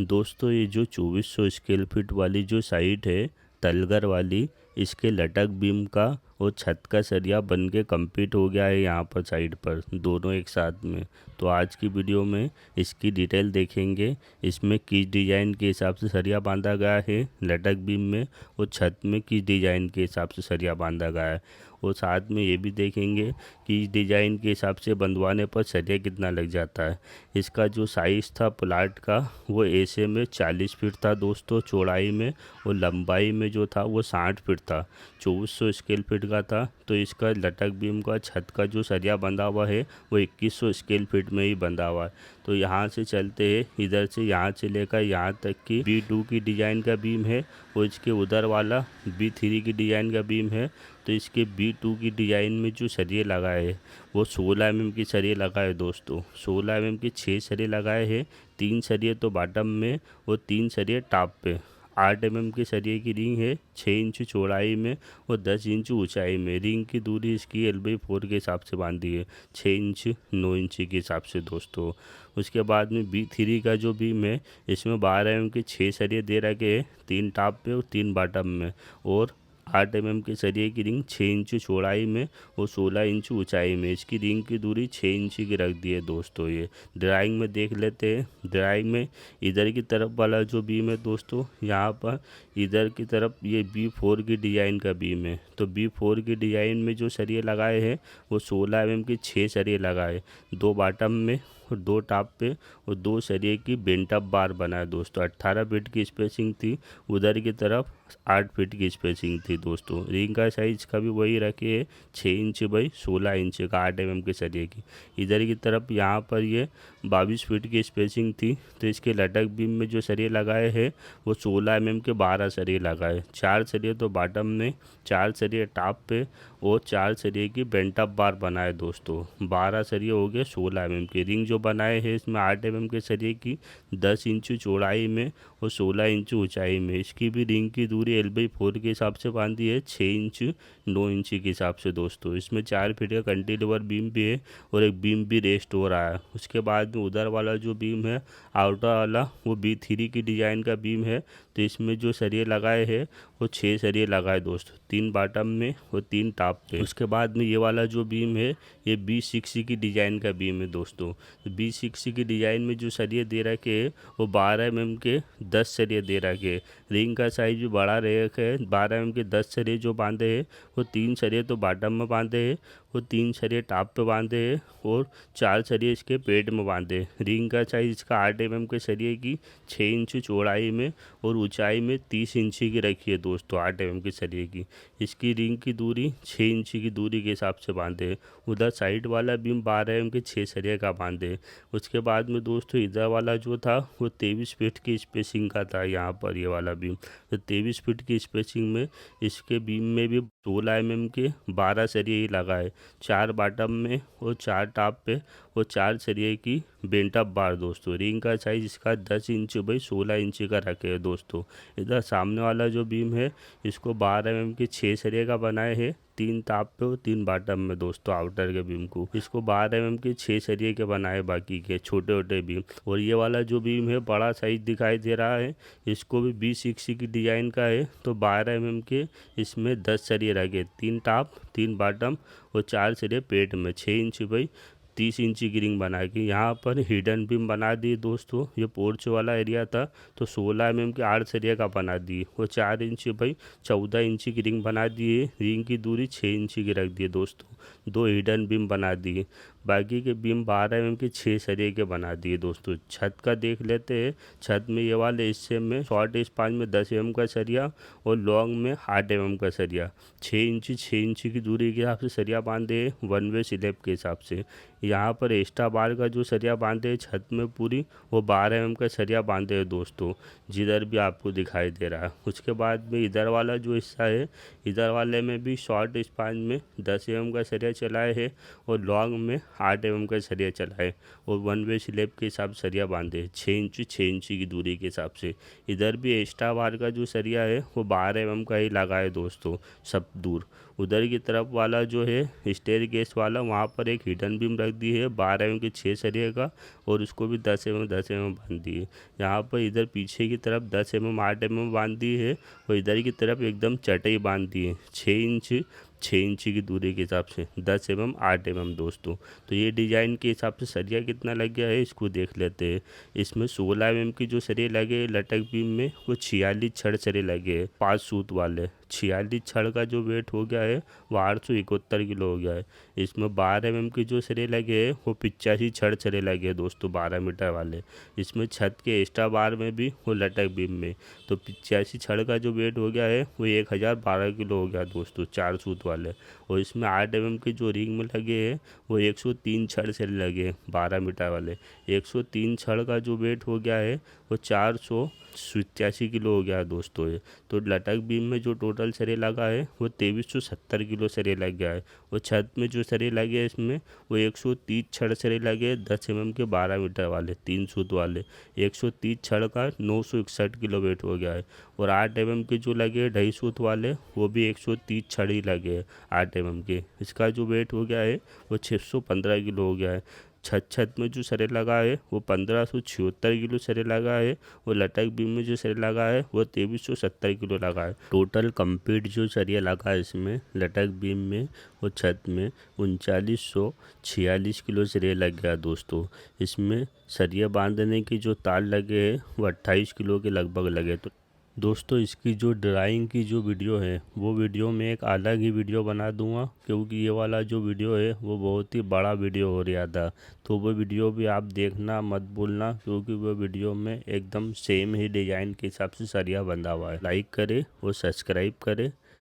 दोस्तों ये जो 2400 स्क्वायर फीट वाली जो साइट है तलगर वाली, इसके लटक बीम का और छत का सरिया बन के कंप्लीट हो गया है यहाँ पर साइड पर दोनों एक साथ में। तो आज की वीडियो में इसकी डिटेल देखेंगे, इसमें किस डिज़ाइन के हिसाब से सरिया बांधा गया है लटक बीम में और छत में किस डिज़ाइन के हिसाब से सरिया बांधा गया है, और साथ में ये भी देखेंगे कि इस डिज़ाइन के हिसाब से बंधवाने पर सरिया कितना लग जाता है। इसका जो साइज़ था प्लाट का वो ऐसे में 40 फीट था दोस्तों चौड़ाई में, और लंबाई में जो था वो 60 फीट था। 2400 स्क्वायर फीट का था। तो इसका लटक बीम का छत का जो सरिया बंधा हुआ है वो 2100 स्क्वायर फीट में ही बंधा हुआ है। तो यहाँ से चलते हैं, इधर से यहाँ से लेकर यहाँ तक की B2 की डिज़ाइन का बीम है, और इसके उधर वाला B3 की डिज़ाइन का बीम है। तो इसके B2 की डिज़ाइन में जो सरिये लगाए हैं वो 16 mm की सरिये लगाए दोस्तों। 16 mm के 6 सरिये लगाए हैं, 3 सरिये तो बॉटम में और 3 सरिये टॉप पे। 8 mm के सरिये की रिंग है, 6 इंच चौड़ाई में और 10 इंच ऊंचाई में। रिंग की दूरी इसकी L/4 के हिसाब से बांधी है, 6 इंच 9 इंच के हिसाब से दोस्तों। उसके बाद में B3 का जो बीम है इसमें 12 mm के 6 सरिये दे रखे हैं, 3 टॉप पे और 3 बॉटम में, और 8 mm के सरिये की रिंग 6 इंच चौड़ाई में और 16 इंच ऊंचाई में। इसकी रिंग की दूरी 6 इंच की रख दी है दोस्तों। ये ड्राइंग में देख लेते हैं। ड्राइंग में इधर की तरफ वाला जो बीम है दोस्तों, यहाँ पर इधर की तरफ ये B4 की डिज़ाइन का बीम है। तो B4 की डिज़ाइन में जो सरिये लगाए हैं वो 16 mm के 6 सरिये लगाए, 2 बॉटम में और 2 टॉप पे, और 2 सरिये की बेंटअप बार बनाए दोस्तों। 18 फीट की स्पेसिंग थी, उधर की तरफ 8 फीट की स्पेसिंग थी दोस्तों। रिंग का साइज का भी वही रखे है, 6 इंच बाई 16 इंच का 8 mm के सरिये की। इधर की तरफ यहाँ पर ये 22 फीट की स्पेसिंग थी। तो इसके लटक बीम में जो सरिये लगाए हैं वो 16 mm के 12 सरिये लगाए, 4 सरिये तो बॉटम में, 4 सरिये टॉप पे और 4 सरिये की बेंटअप बार बनाए दोस्तों। 12 सरिये हो गए 16 mm के। रिंग जो बनाए हैं इसमें 8 mm के सरिये की 10 इंच चौड़ाई में और 16 इंच ऊंचाई में। इसकी भी रिंग की दूरी L/4 के हिसाब से बांधी है, 6 इंच 9 इंच के हिसाब से दोस्तों। इसमें 4 फीट का कंटिन्यूअर बीम भी है और एक बीम भी रेस्ट हो रहा है। उसके बाद में उधर वाला जो बीम है आउटर वाला वो B3 की डिज़ाइन का बीम है। तो इसमें जो सरिये लगाए हैं वो 6 सरिये लगाए दोस्तों, 3 बॉटम में और 3 टॉप पे। उसके बाद में ये वाला जो बीम है ये B6 की डिज़ाइन का बीम है दोस्तों। B6 की डिज़ाइन में जो सरिये दे रखे हैं वो 12 mm के 10 सरिये दे रखे हैं। रिंग का साइज भी बड़ा रखा है। 12 mm के 10 सरिये जो बांधे हैं वो 3 सरिये तो बॉटम में बांधे हैं और 3 सरिये टॉप पे बांधे हैं और 4 सरिये इसके पेट में बांधे। रिंग का साइज इसका 8 mm के सरिये की 6 इंच चौड़ाई में और ऊंचाई में 30 इंच की रखी है दोस्तों, 8 mm के सरिये की। इसकी रिंग की दूरी 6 इंच की दूरी के हिसाब से बांधे। उधर साइड वाला बीम 12 mm के 6 सरिये का बांधे। उसके बाद में दोस्तों इधर वाला जो था वो 23 फीट की स्पेसिंग का था। यहाँ पर ये वाला बीम तो 23 फीट की स्पेसिंग में इसके बीम में भी 16 mm के 12 सरिये ही लगाए, 4 बॉटम में और 4 टॉप पे और 4 सरिये की बेंटअप बार दोस्तों। रिंग का साइज इसका 10 इंच बाई 16 इंच का रखे है दोस्तों। इधर सामने वाला जो बीम है इसको 12 mm के 6 सरिये का बनाए हैं, 3 टॉप पे और 3 बॉटम में दोस्तों। आउटर के बीम को इसको 12 mm के 6 सरिये के बनाए, बाकी के छोटे छोटे बीम। और ये वाला जो बीम है बड़ा साइज दिखाई दे रहा है, इसको भी B6 की डिज़ाइन का है। तो 12 mm के इसमें 10 सरिये रखे, 3 टॉप 3 बॉटम और 4 सरिये पेट में, 6 इंच बाई 30 इंच की रिंग बना के। यहाँ पर हिडन बीम बना दी दोस्तों। ये पोर्च वाला एरिया था तो 16 mm के 8 सरिये का बना दिए, वो 4 इंच बाई 14 इंच की रिंग बना दिए। रिंग की दूरी 6 इंच की रख दी दोस्तों। 2 हिडन बीम बना दिए, बाकी के बीम 12 mm के 6 सरिये के बना दिए दोस्तों। छत का देख लेते हैं। छत में ये वाले हिस्से में शॉर्ट स्पान में 10 mm का सरिया और लॉन्ग में 8 mm का सरिया, 6 इंच की दूरी के हिसाब से सरिया बांधे, 1 वे स्लैब के हिसाब से। यहाँ पर एक्स्ट्रा बार का जो सरिया बांधे है छत में पूरी, वो 12 mm का सरिया बांधे है दोस्तों, जिधर भी आपको दिखाई दे रहा है। उसके बाद में इधर वाला जो हिस्सा है, इधर वाले में भी शॉर्ट स्पान में 10 mm का सरिया चलाए है और लॉन्ग में 8 mm का सरिया चला है और 1 वे स्लैब के हिसाब से सरिया बांधे 6 इंच की दूरी के हिसाब से। इधर भी एक्स्ट्रा बार का जो सरिया है वो 12 mm का ही लगा है दोस्तों, सब दूर। उधर की तरफ वाला जो है स्टेयर केस वाला, वहाँ पर एक हिडन बीम रख दी है 12 mm के 6 सरिये का, और उसको भी 10 mm बांध दी है। यहाँ पर इधर पीछे की तरफ 10 mm 8 mm बांध दी है और इधर की तरफ एकदम चटाई बांध दी है 6 इंच की दूरी के हिसाब से 10 mm 8 mm दोस्तों। तो ये डिज़ाइन के हिसाब से सरिया कितना लग गया है इसको देख लेते हैं। इसमें 16 mm की जो सरिये लगे लटक बीम में वो 46 छड़ सरिये लगे हैं 5 सूत वाले। 46 छड़ का जो वेट हो गया है वो 871 किलो हो गया है। इसमें 12 mm की जो सरिये लगे हैं वो 85 छड़ सरिये लगे हैं दोस्तों 12 मीटर वाले। इसमें छत के एक्स्ट्रा बार में भी वो लटक बीम में तो 85 छड़ का जो वेट हो गया है वो 1012 किलो हो गया दोस्तों 4 सूत वाले। और इसमें 8 mm के जो रिंग में लगे हैं वो 103 छड़ से लगे हैं 12 मीटर वाले। 103 छड़ का जो वेट हो गया है वो 487 किलो हो गया है दोस्तों ये। तो लटक बीम में जो टोटल सरिये लगा है वो 2370 किलो सरिये लग गया है। और छत में जो सरिये लगे हैं इसमें वो 130 छड़ सरिये लगे 10 mm के 12 मीटर वाले 3 सूत वाले। 130 छड़ का 961 किलो वेट हो गया है। और 8 mm के जो लगे 2.5 सूत वाले वो भी 130 छड़ ही लगे हैं 8 mm के। इसका जो वेट हो गया है वो 615 किलो हो गया है। छत में जो सरिया लगा है वो 1576 किलो सरिया लगा है और लटक बीम में जो सरिया लगा है वो 2370 किलो लगा है। टोटल कंप्लीट जो सरिया लगा है इसमें लटक बीम में और छत में 3946 किलो सरिया लग गया दोस्तों। इसमें सरिया बांधने की जो तार लगे हैं वो 28 किलो के लगभग लगे। तो दोस्तों इसकी जो ड्राइंग की जो वीडियो है वो वीडियो में एक अलग ही वीडियो बना दूंगा, क्योंकि ये वाला जो वीडियो है वो बहुत ही बड़ा वीडियो हो रहा था। तो वो वीडियो भी आप देखना मत भूलना, क्योंकि वो वीडियो में एकदम सेम ही डिज़ाइन के हिसाब से सरिया बंधा हुआ है। लाइक करें और सब्सक्राइब करें।